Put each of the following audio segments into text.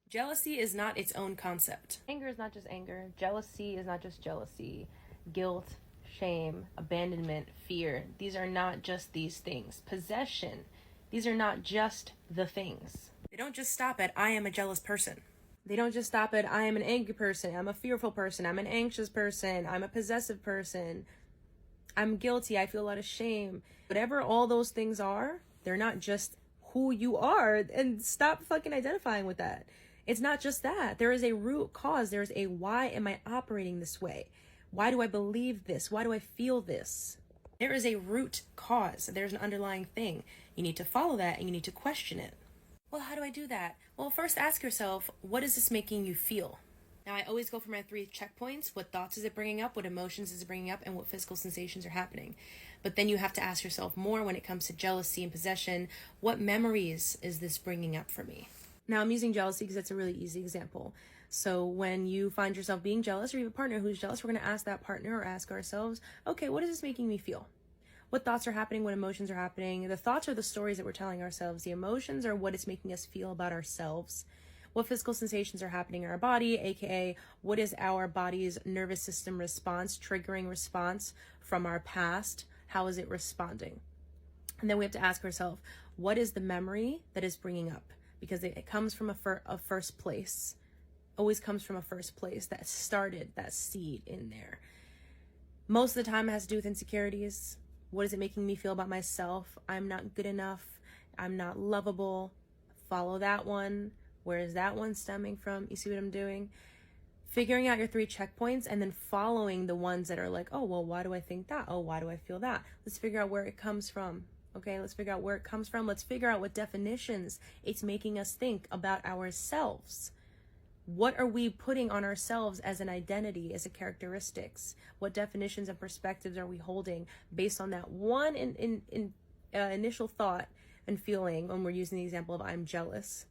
Jealousy is not its own concept. Anger is not just anger. Jealousy is not just jealousy. Guilt, shame, abandonment, fear. These are not just these things. Possession. These are not just the things. They don't just stop at, I am a jealous person. They don't just stop at, I am an angry person, I'm a fearful person, I'm an anxious person, I'm a possessive person, I'm guilty, I feel a lot of shame. Whatever all those things are, they're not just who you are, and stop fucking identifying with that. It's not just that. There is a root cause. There's a why am I operating this way? Why do I believe this? Why do I feel this? There is a root cause. There's an underlying thing. You need to follow that and you need to question it. Well, how do I do that? Well, first ask yourself, what is this making you feel? Now, I always go for my 3 checkpoints. What thoughts is it bringing up? What emotions is it bringing up? And what physical sensations are happening? But then you have to ask yourself more when it comes to jealousy and possession. What memories is this bringing up for me? Now, I'm using jealousy because it's a really easy example. So when you find yourself being jealous, or you have a partner who's jealous, we're going to ask that partner or ask ourselves, okay, what is this making me feel? What thoughts are happening? What emotions are happening? The thoughts are the stories that we're telling ourselves. The emotions are what it's making us feel about ourselves. What physical sensations are happening in our body, aka what is our body's nervous system response, triggering response from our past? How is it responding? And then we have to ask ourselves, what is the memory that is bringing up? Because it comes from a first place. Always comes from a first place that started that seed in there. Most of the time it has to do with insecurities. What is it making me feel about myself? I'm not good enough. I'm not lovable. Follow that one. Where is that one stemming from? You see what I'm doing? Figuring out your 3 checkpoints and then following the ones that are like, oh, well, why do I think that? Oh, why do I feel that? Let's figure out where it comes from. Okay, let's figure out where it comes from. Let's figure out what definitions it's making us think about ourselves. What are we putting on ourselves as an identity, as a characteristics? What definitions and perspectives are we holding based on that one initial thought and feeling when we're using the example of I'm jealous?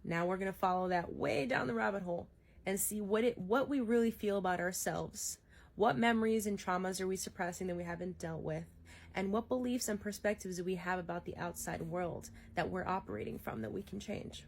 Now we're going to follow that way down the rabbit hole and see what we really feel about ourselves. What memories and traumas are we suppressing that we haven't dealt with? And what beliefs and perspectives do we have about the outside world that we're operating from that we can change?